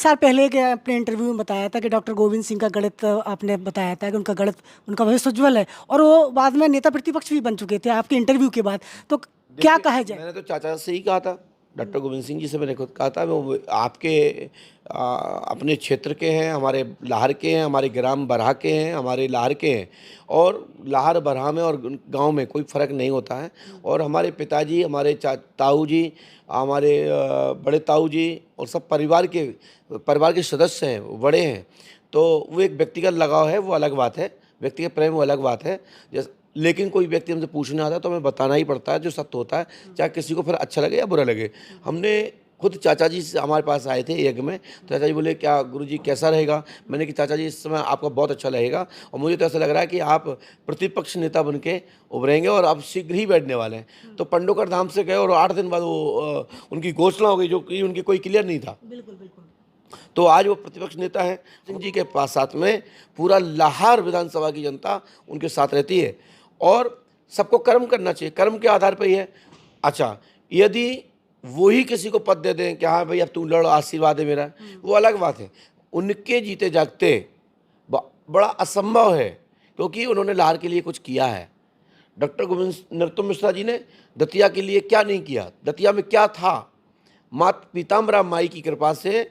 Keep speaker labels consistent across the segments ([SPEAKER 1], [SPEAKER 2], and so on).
[SPEAKER 1] साल पहले के आपने इंटरव्यू में बताया था कि डॉक्टर गोविंद सिंह का गणित आपने बताया था कि उनका गणित, उनका भविष्य उज्ज्वल है, और वो बाद में नेता प्रतिपक्ष भी बन चुके थे आपके इंटरव्यू के बाद। तो क्या
[SPEAKER 2] देखिए,
[SPEAKER 1] कहा जाए?
[SPEAKER 2] मैंने तो चाचा से ही कहा था, डॉक्टर गोविंद सिंह जी से मैंने खुद कहा था, वो आपके अपने क्षेत्र के हैं, हमारे लाहर के हैं, हमारे ग्राम बरहा के हैं, हमारे लाहर के हैं, और लाहर बरहा में और गांव में कोई फ़र्क नहीं होता है। और हमारे पिताजी, हमारे ताऊ जी, हमारे बड़े ताऊ जी, और सब परिवार के सदस्य हैं, वो बड़े हैं। तो वो एक व्यक्तिगत लगाव है, वो अलग बात है, व्यक्तिगत प्रेम वो अलग बात है। जैसे लेकिन कोई व्यक्ति हमसे पूछने आता है तो हमें बताना ही पड़ता है जो सत्य होता है, चाहे किसी को फिर अच्छा लगे या बुरा लगे। हमने खुद चाचा जी से हमारे पास आए थे यज्ञ में, तो चाचा जी बोले क्या गुरुजी कैसा रहेगा? मैंने कि चाचा जी इस समय आपका बहुत अच्छा रहेगा, और मुझे तो ऐसा लग रहा है कि आप प्रतिपक्ष नेता बन के उभरेंगे और आप शीघ्र ही बैठने वाले हैं। तो पंडोकर धाम से गए और 8 दिन बाद वो उनकी घोषणा हो गई, जो कि उनकी कोई क्लियर नहीं था।
[SPEAKER 1] बिल्कुल बिल्कुल।
[SPEAKER 2] तो आज वो प्रतिपक्ष नेता हैं। सिंह जी के पास साथ में पूरा लाहौर विधानसभा की जनता उनके साथ रहती है, और सबको कर्म करना चाहिए, कर्म के आधार पर ही है। अच्छा, यदि वो ही किसी को पद दे दें कि हाँ भाई अब तू लड़, आशीर्वाद है मेरा, वो अलग बात है। उनके जीते जागते बड़ा असंभव है, क्योंकि उन्होंने लाहौर के लिए कुछ किया है। डॉक्टर गोविंद नरोत्तम मिश्रा जी ने दतिया के लिए क्या नहीं किया, दतिया में क्या था? माता पीताम्बरा माई की कृपा से,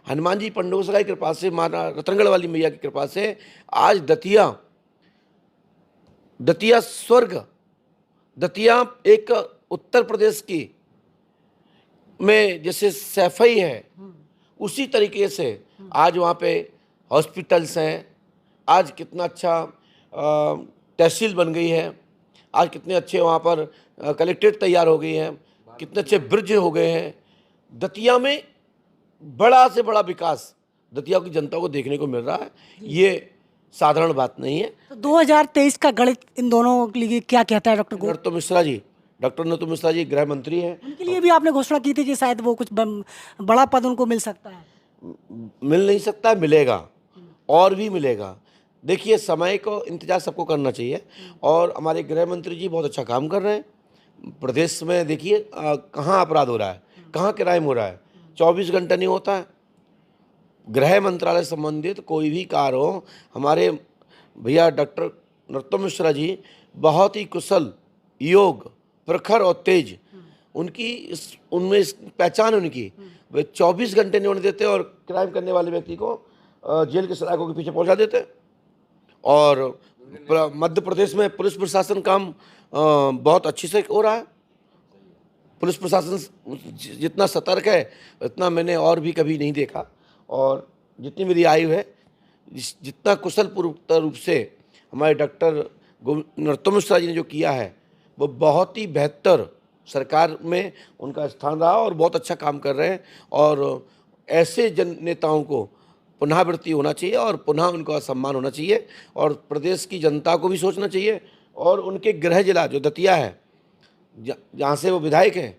[SPEAKER 2] हनुमान जी पंडोसरा की कृपा से, माता रतनगढ़ वाली मैया की कृपा से आज दतिया स्वर्ग, दतिया एक उत्तर प्रदेश की में जैसे सैफई है, उसी तरीके से आज वहाँ पे हॉस्पिटल्स हैं। आज कितना अच्छा तहसील बन गई है, आज कितने अच्छे वहाँ पर कलेक्ट्रेट तैयार हो गई है, कितने अच्छे ब्रिज हो गए हैं। दतिया में बड़ा से बड़ा विकास दतिया की जनता को देखने को मिल रहा है, ये साधारण बात नहीं है।
[SPEAKER 1] तो 2023 का गणित इन दोनों के लिए क्या कहता है डॉक्टर गोविंद?
[SPEAKER 2] डॉक्टर नरोत्तम मिश्रा जी गृह मंत्री हैं।
[SPEAKER 1] उनके लिए भी आपने घोषणा की थी कि शायद वो कुछ बड़ा पद उनको मिल सकता है।
[SPEAKER 2] मिल नहीं सकता, मिलेगा, और भी मिलेगा। देखिए, समय को इंतजार सबको करना चाहिए, और हमारे गृह मंत्री जी बहुत अच्छा काम कर रहे हैं। प्रदेश में देखिए कहाँ अपराध हो रहा है, कहाँ क्राइम हो रहा है, 24 घंटे नहीं होता है। गृह मंत्रालय संबंधित कोई भी कार्य हो, हमारे भैया डॉक्टर नरोत्तम मिश्रा जी बहुत ही कुशल, योग, प्रखर और तेज, उनकी उनमें पहचान उनकी, वे 24 घंटे नहीं होने देते, और क्राइम करने वाले व्यक्ति को जेल के सलाखों के पीछे पहुंचा देते। और मध्य प्रदेश में पुलिस प्रशासन काम बहुत अच्छे से हो रहा है। पुलिस प्रशासन जितना सतर्क है उतना मैंने और भी कभी नहीं देखा, और जितनी मेरी आयु है, जितना कुशल पूर्ण रूप से हमारे डॉक्टर नरोत्तम मिश्रा जी ने जो किया है, वो बहुत ही बेहतर सरकार में उनका स्थान रहा, और बहुत अच्छा काम कर रहे हैं। और ऐसे जन नेताओं को पुनरावृत्ति होना चाहिए, और पुनः उनका सम्मान होना चाहिए, और प्रदेश की जनता को भी सोचना चाहिए। और उनके गृह जिला जो दतिया है, जहाँ से वो विधायक हैं,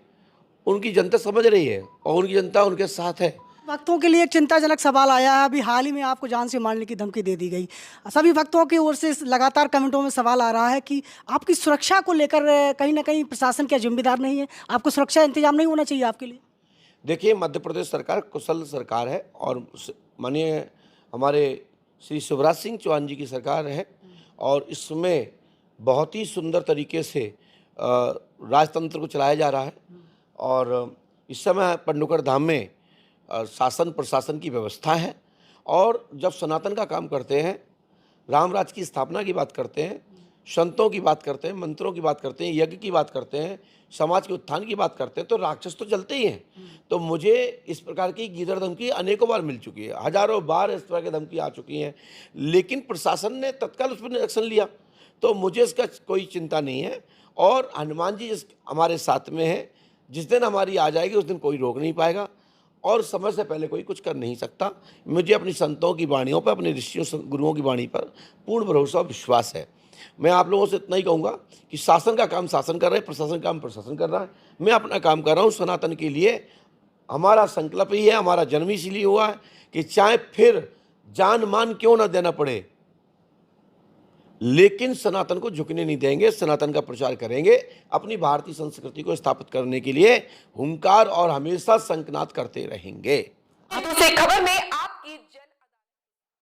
[SPEAKER 2] उनकी जनता समझ रही है, और उनकी जनता उनके साथ है।
[SPEAKER 1] भक्तों के लिए एक चिंताजनक सवाल आया है। अभी हाल ही में आपको जान से मारने की धमकी दे दी गई। सभी भक्तों की ओर से लगातार कमेंटों में सवाल आ रहा है कि आपकी सुरक्षा को लेकर कहीं ना कहीं प्रशासन क्या जिम्मेदार नहीं है? आपको सुरक्षा इंतजाम नहीं होना चाहिए आपके लिए?
[SPEAKER 2] देखिए, मध्य प्रदेश सरकार कुशल सरकार है, और माननीय हमारे श्री शिवराज सिंह चौहान जी की सरकार है, और इसमें बहुत ही सुंदर तरीके से राजतंत्र को चलाया जा रहा है। और इस समय पंडोकर धाम में शासन प्रशासन की व्यवस्था है, और जब सनातन का काम करते हैं, राम राज की स्थापना की बात करते हैं, संतों की बात करते हैं, मंत्रों की बात करते हैं, यज्ञ की बात करते हैं, समाज के उत्थान की बात करते हैं, तो राक्षस तो चलते ही हैं। तो मुझे इस प्रकार की गीदड़ धमकी अनेकों बार मिल चुकी है, हजारों बार इस तरह की धमकी आ चुकी हैं, लेकिन प्रशासन ने तत्काल उस पर एक्शन लिया, तो मुझे इसका कोई चिंता नहीं है। और हनुमान जी जिस हमारे साथ में है, जिस दिन हमारी आ जाएगी उस दिन कोई रोक नहीं पाएगा, और समय से पहले कोई कुछ कर नहीं सकता। मुझे अपनी संतों की वाणियों पर, अपने ऋषियों गुरुओं की वाणी पर पूर्ण भरोसा और विश्वास है। मैं आप लोगों से इतना ही कहूँगा कि शासन का काम शासन कर रहे हैं, प्रशासन का काम प्रशासन कर रहा है। मैं अपना काम कर रहा हूँ सनातन के लिए। हमारा संकल्प ही है, हमारा जन्म इसीलिए हुआ है कि चाहे फिर जान मान क्यों ना देना पड़े, लेकिन सनातन को झुकने नहीं देंगे, सनातन का प्रचार करेंगे, अपनी भारतीय संस्कृति को स्थापित करने के लिए हुंकार और हमेशा शंखनाद करते रहेंगे।
[SPEAKER 3] हाथों से खबर में